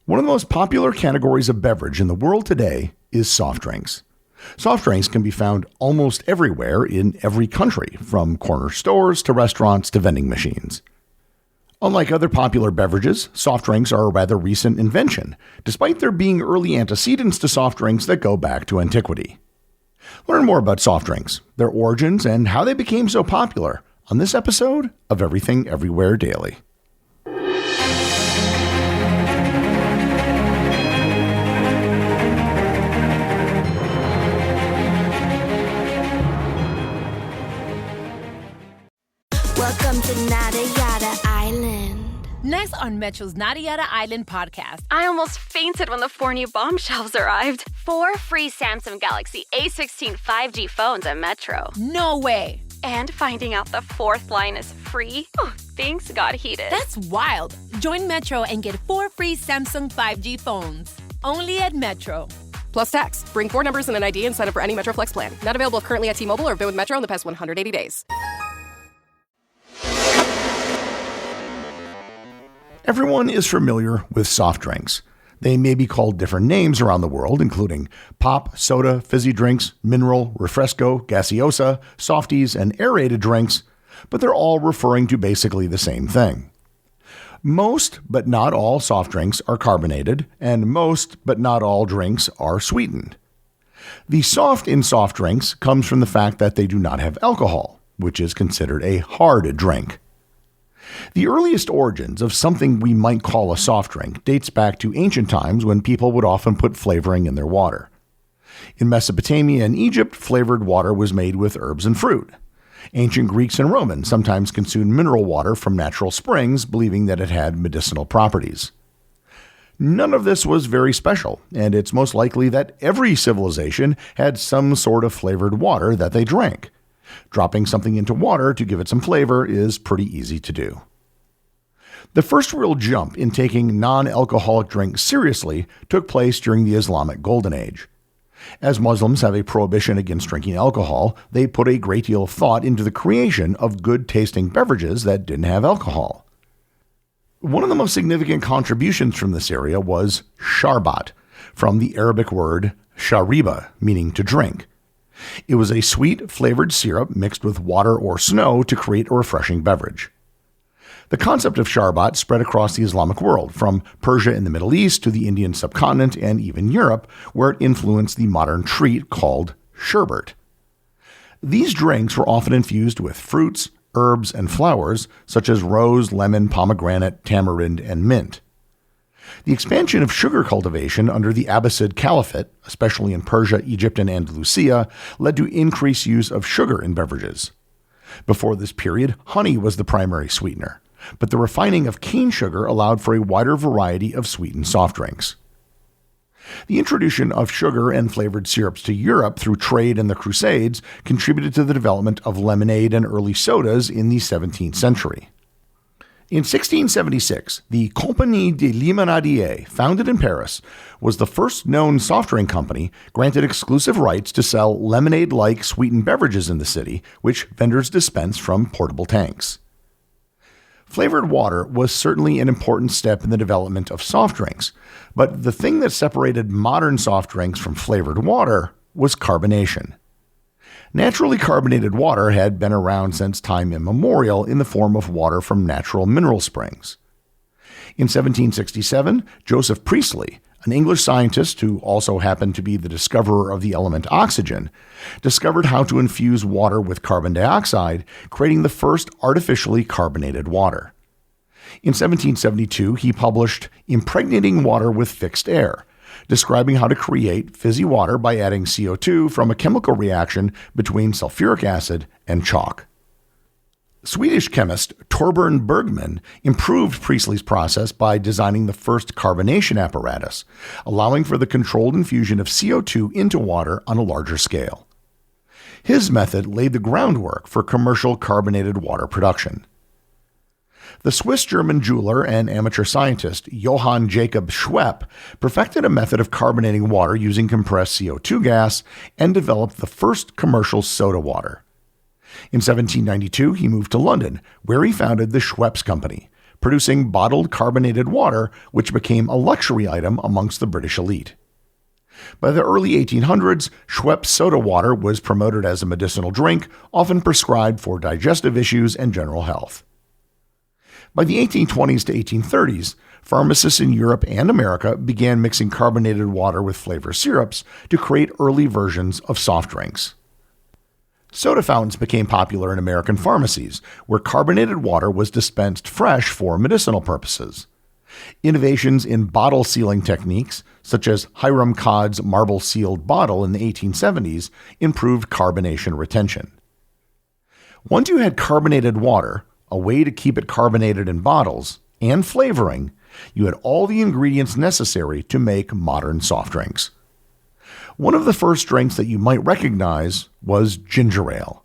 One of the most popular categories of beverage in the world today is soft drinks. Soft drinks can be found almost everywhere in every country, from corner stores to restaurants to vending machines. Unlike other popular beverages, soft drinks are a rather recent invention, despite there being early antecedents to soft drinks that go back to antiquity. Learn more about soft drinks, their origins, and how they became so popular on this episode of Everything Everywhere Daily. Welcome to Nada Yada Island. Next on Metro's Nada Yada Island podcast. I almost fainted when the 4 new bombshells arrived. 4 free Samsung Galaxy A16 5G phones at Metro. No way. And finding out the 4th line is free. Oh, things got heated. That's wild. Join Metro and get 4 free Samsung 5G phones. Only at Metro. Plus tax. Bring 4 numbers and an ID and sign up for any Metro Flex plan. Not available currently at T-Mobile or have been with Metro in the past 180 days. Everyone is familiar with soft drinks. They may be called different names around the world, including pop, soda, fizzy drinks, mineral, refresco, gaseosa, softies, and aerated drinks, but they're all referring to basically the same thing. Most, but not all, soft drinks are carbonated, and most, but not all, drinks are sweetened. The soft in soft drinks comes from the fact that they do not have alcohol, which is considered a hard drink. The earliest origins of something we might call a soft drink dates back to ancient times when people would often put flavoring in their water. In Mesopotamia and Egypt, flavored water was made with herbs and fruit. Ancient Greeks and Romans sometimes consumed mineral water from natural springs, believing that it had medicinal properties. None of this was very special, and it's most likely that every civilization had some sort of flavored water that they drank. Dropping something into water to give it some flavor is pretty easy to do. The first real jump in taking non-alcoholic drinks seriously took place during the Islamic Golden Age. As Muslims have a prohibition against drinking alcohol, they put a great deal of thought into the creation of good-tasting beverages that didn't have alcohol. One of the most significant contributions from this area was sharbat, from the Arabic word shariba, meaning to drink. It was a sweet, flavored syrup mixed with water or snow to create a refreshing beverage. The concept of sharbat spread across the Islamic world, from Persia in the Middle East to the Indian subcontinent and even Europe, where it influenced the modern treat called sherbet. These drinks were often infused with fruits, herbs, and flowers, such as rose, lemon, pomegranate, tamarind, and mint. The expansion of sugar cultivation under the Abbasid Caliphate, especially in Persia, Egypt, and Andalusia, led to increased use of sugar in beverages. Before this period, honey was the primary sweetener, but the refining of cane sugar allowed for a wider variety of sweetened soft drinks. The introduction of sugar and flavored syrups to Europe through trade and the Crusades contributed to the development of lemonade and early sodas in the 17th century. In 1676, the Compagnie de Limonadier, founded in Paris, was the first known soft drink company granted exclusive rights to sell lemonade-like sweetened beverages in the city, which vendors dispensed from portable tanks. Flavored water was certainly an important step in the development of soft drinks, but the thing that separated modern soft drinks from flavored water was carbonation. Naturally carbonated water had been around since time immemorial in the form of water from natural mineral springs. In 1767, Joseph Priestley, an English scientist who also happened to be the discoverer of the element oxygen, discovered how to infuse water with carbon dioxide, creating the first artificially carbonated water. In 1772, he published Impregnating Water with Fixed Air, describing how to create fizzy water by adding CO2 from a chemical reaction between sulfuric acid and chalk. Swedish chemist Torbjörn Bergman improved Priestley's process by designing the first carbonation apparatus, allowing for the controlled infusion of CO2 into water on a larger scale. His method laid the groundwork for commercial carbonated water production. The Swiss-German jeweler and amateur scientist Johann Jacob Schwepp perfected a method of carbonating water using compressed CO2 gas and developed the first commercial soda water. In 1792, he moved to London, where he founded the Schweppes Company, producing bottled carbonated water, which became a luxury item amongst the British elite. By the early 1800s, Schweppes soda water was promoted as a medicinal drink, often prescribed for digestive issues and general health. By the 1820s to 1830s, pharmacists in Europe and America began mixing carbonated water with flavor syrups to create early versions of soft drinks. Soda fountains became popular in American pharmacies, where carbonated water was dispensed fresh for medicinal purposes. Innovations in bottle sealing techniques, such as Hiram Codd's marble-sealed bottle in the 1870s, improved carbonation retention. Once you had carbonated water, a way to keep it carbonated in bottles, and flavoring, you had all the ingredients necessary to make modern soft drinks. One of the first drinks that you might recognize was ginger ale.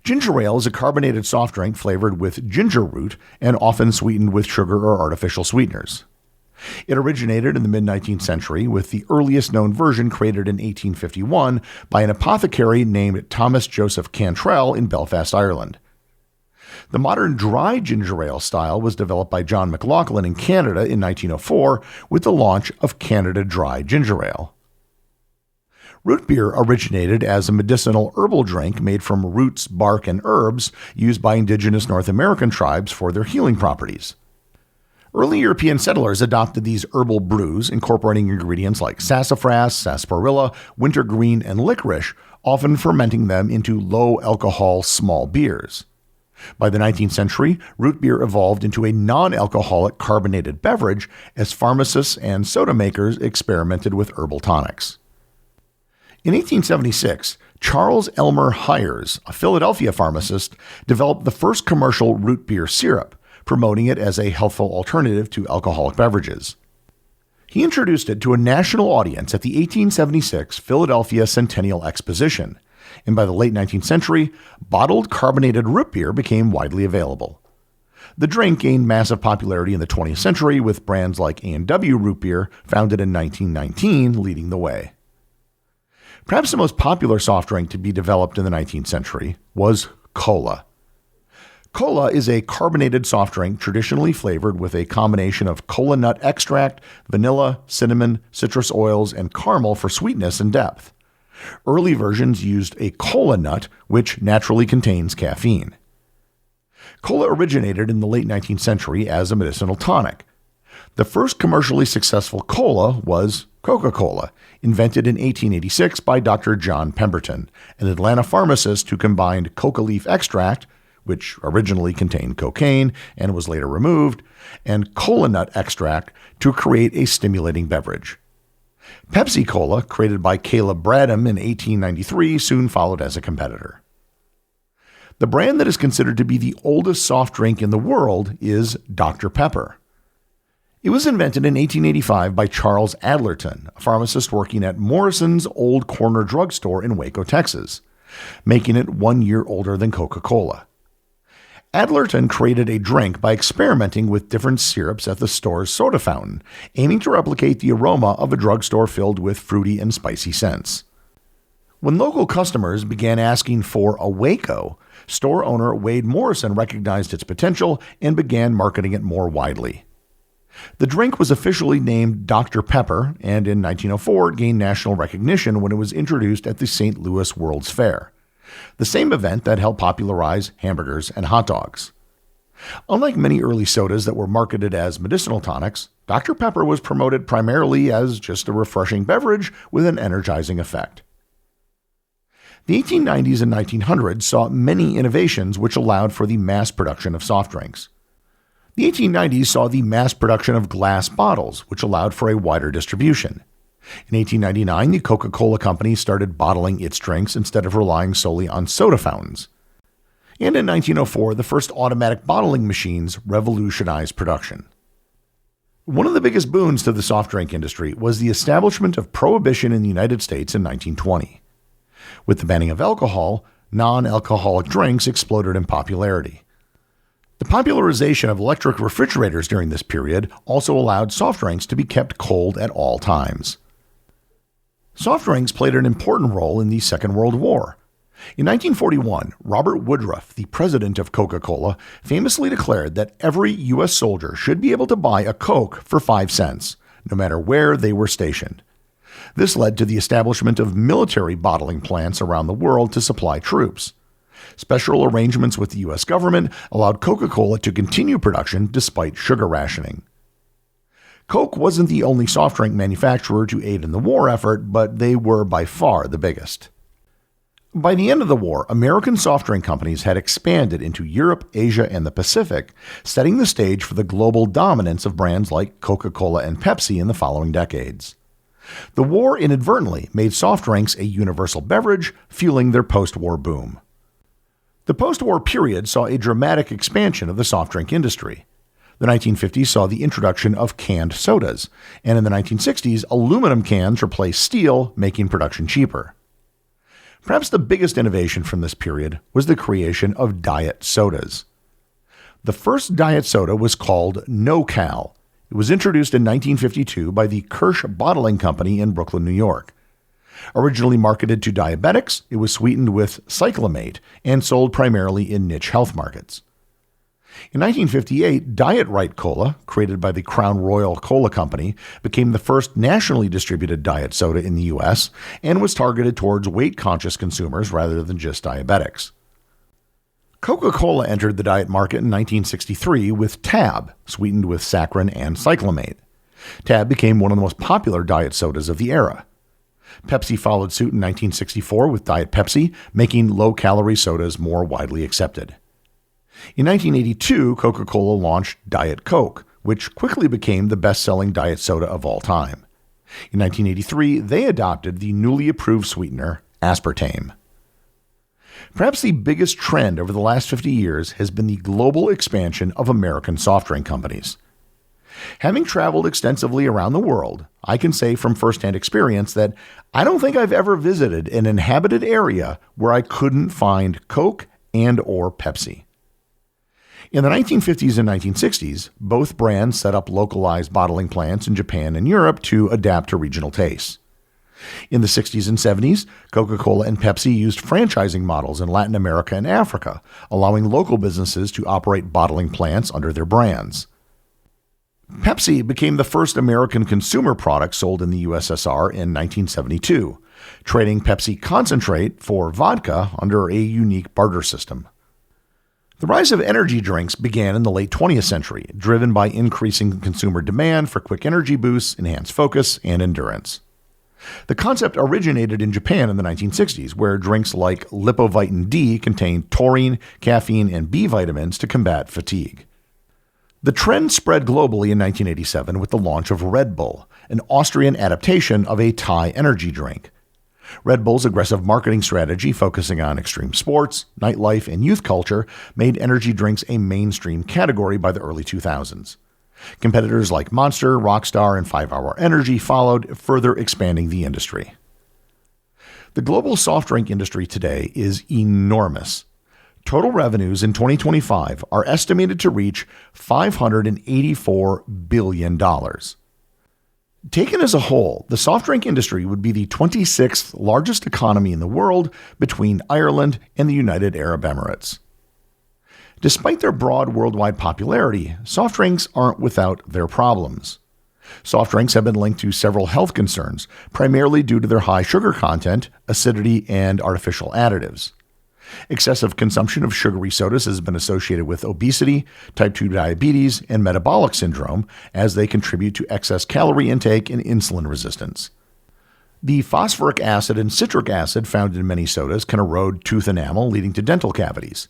Ginger ale is a carbonated soft drink flavored with ginger root and often sweetened with sugar or artificial sweeteners. It originated in the mid-19th century, with the earliest known version created in 1851 by an apothecary named Thomas Joseph Cantrell in Belfast, Ireland. The modern dry ginger ale style was developed by John McLaughlin in Canada in 1904 with the launch of Canada Dry Ginger Ale. Root beer originated as a medicinal herbal drink made from roots, bark, and herbs used by indigenous North American tribes for their healing properties. Early European settlers adopted these herbal brews, incorporating ingredients like sassafras, sarsaparilla, wintergreen, and licorice, often fermenting them into low-alcohol small beers. By the 19th century, root beer evolved into a non-alcoholic carbonated beverage as pharmacists and soda makers experimented with herbal tonics. In 1876, Charles Elmer Hires, a Philadelphia pharmacist, developed the first commercial root beer syrup, promoting it as a healthful alternative to alcoholic beverages. He introduced it to a national audience at the 1876 Philadelphia Centennial Exposition, and by the late 19th century, bottled carbonated root beer became widely available. The drink gained massive popularity in the 20th century, with brands like A&W Root Beer, founded in 1919, leading the way. Perhaps the most popular soft drink to be developed in the 19th century was cola. Cola is a carbonated soft drink traditionally flavored with a combination of cola nut extract, vanilla, cinnamon, citrus oils, and caramel for sweetness and depth. Early versions used a cola nut, which naturally contains caffeine. Cola originated in the late 19th century as a medicinal tonic. The first commercially successful cola was Coca-Cola, invented in 1886 by Dr. John Pemberton, an Atlanta pharmacist who combined coca leaf extract, which originally contained cocaine and was later removed, and cola nut extract to create a stimulating beverage. Pepsi Cola, created by Caleb Bradham in 1893, soon followed as a competitor. The brand that is considered to be the oldest soft drink in the world is Dr. Pepper. It was invented in 1885 by Charles Adlerton, a pharmacist working at Morrison's Old Corner Drugstore in Waco, Texas, making it 1 year older than Coca-Cola. Adlerton created a drink by experimenting with different syrups at the store's soda fountain, aiming to replicate the aroma of a drugstore filled with fruity and spicy scents. When local customers began asking for a Waco, store owner Wade Morrison recognized its potential and began marketing it more widely. The drink was officially named Dr. Pepper, and in 1904 gained national recognition when it was introduced at the St. Louis World's Fair, the same event that helped popularize hamburgers and hot dogs. Unlike many early sodas that were marketed as medicinal tonics, Dr. Pepper was promoted primarily as just a refreshing beverage with an energizing effect. The 1890s and 1900s saw many innovations which allowed for the mass production of soft drinks. The 1890s saw the mass production of glass bottles, which allowed for a wider distribution. In 1899, the Coca-Cola Company started bottling its drinks instead of relying solely on soda fountains. And in 1904, the first automatic bottling machines revolutionized production. One of the biggest boons to the soft drink industry was the establishment of prohibition in the United States in 1920. With the banning of alcohol, non-alcoholic drinks exploded in popularity. The popularization of electric refrigerators during this period also allowed soft drinks to be kept cold at all times. Soft drinks played an important role in the Second World War. In 1941, Robert Woodruff, the president of Coca-Cola, famously declared that every U.S. soldier should be able to buy a Coke for 5 cents, no matter where they were stationed. This led to the establishment of military bottling plants around the world to supply troops. Special arrangements with the U.S. government allowed Coca-Cola to continue production despite sugar rationing. Coke wasn't the only soft drink manufacturer to aid in the war effort, but they were by far the biggest. By the end of the war, American soft drink companies had expanded into Europe, Asia, and the Pacific, setting the stage for the global dominance of brands like Coca-Cola and Pepsi in the following decades. The war inadvertently made soft drinks a universal beverage, fueling their post-war boom. The post-war period saw a dramatic expansion of the soft drink industry. The 1950s saw the introduction of canned sodas, and in the 1960s, aluminum cans replaced steel, making production cheaper. Perhaps the biggest innovation from this period was the creation of diet sodas. The first diet soda was called No-Cal. It was introduced in 1952 by the Kirsch Bottling Company in Brooklyn, New York. Originally marketed to diabetics, it was sweetened with cyclamate and sold primarily in niche health markets. In 1958, Diet Right Cola, created by the Crown Royal Cola Company, became the first nationally distributed diet soda in the U.S. and was targeted towards weight-conscious consumers rather than just diabetics. Coca-Cola entered the diet market in 1963 with Tab, sweetened with saccharin and cyclamate. Tab became one of the most popular diet sodas of the era. Pepsi followed suit in 1964 with Diet Pepsi, making low-calorie sodas more widely accepted. In 1982, Coca-Cola launched Diet Coke, which quickly became the best-selling diet soda of all time. In 1983, they adopted the newly approved sweetener, aspartame. Perhaps the biggest trend over the last 50 years has been the global expansion of American soft drink companies. Having traveled extensively around the world, I can say from firsthand experience that I don't think I've ever visited an inhabited area where I couldn't find Coke and/or Pepsi. In the 1950s and 1960s, both brands set up localized bottling plants in Japan and Europe to adapt to regional tastes. In the 60s and 70s, Coca-Cola and Pepsi used franchising models in Latin America and Africa, allowing local businesses to operate bottling plants under their brands. Pepsi became the first American consumer product sold in the USSR in 1972, trading Pepsi concentrate for vodka under a unique barter system. The rise of energy drinks began in the late 20th century, driven by increasing consumer demand for quick energy boosts, enhanced focus, and endurance. The concept originated in Japan in the 1960s, where drinks like Lipovitin D contained taurine, caffeine, and B vitamins to combat fatigue. The trend spread globally in 1987 with the launch of Red Bull, an Austrian adaptation of a Thai energy drink. Red Bull's aggressive marketing strategy, focusing on extreme sports, nightlife, and youth culture, made energy drinks a mainstream category by the early 2000s. Competitors like Monster, Rockstar, and 5 Hour Energy followed, further expanding the industry. The global soft drink industry today is enormous. Total revenues in 2025 are estimated to reach $584 billion. Taken as a whole, the soft drink industry would be the 26th largest economy in the world between Ireland and the United Arab Emirates. Despite their broad worldwide popularity, soft drinks aren't without their problems. Soft drinks have been linked to several health concerns, primarily due to their high sugar content, acidity, and artificial additives. Excessive consumption of sugary sodas has been associated with obesity, type 2 diabetes, and metabolic syndrome, as they contribute to excess calorie intake and insulin resistance. The phosphoric acid and citric acid found in many sodas can erode tooth enamel, leading to dental cavities.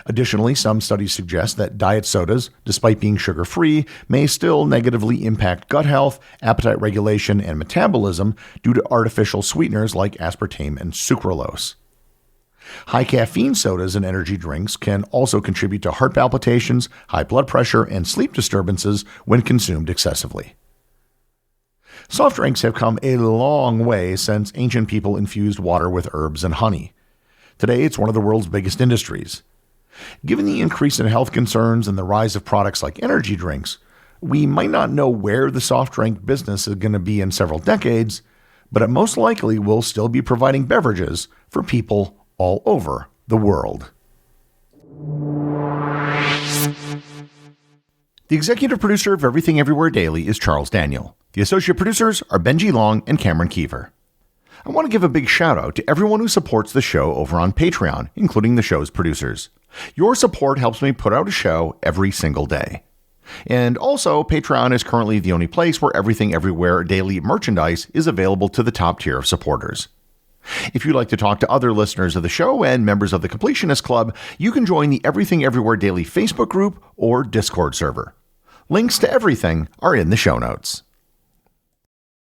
Additionally, some studies suggest that diet sodas, despite being sugar-free, may still negatively impact gut health, appetite regulation, and metabolism due to artificial sweeteners like aspartame and sucralose. High caffeine sodas and energy drinks can also contribute to heart palpitations, high blood pressure, and sleep disturbances when consumed excessively. Soft drinks have come a long way since ancient people infused water with herbs and honey. Today, it's one of the world's biggest industries. Given the increase in health concerns and the rise of products like energy drinks, we might not know where the soft drink business is going to be in several decades, but it most likely will still be providing beverages for people all over the world. The executive producer of Everything Everywhere Daily is Charles Daniel. The associate producers are Benji Long and Cameron Kieffer. I want to give a big shout out to everyone who supports the show over on Patreon, including the show's producers. Your support helps me put out a show every single day. And also, Patreon is currently the only place where Everything Everywhere Daily merchandise is available to the top tier of supporters. If you'd like to talk to other listeners of the show and members of the Completionist Club, you can join the Everything Everywhere Daily Facebook group or Discord server. Links to everything are in the show notes.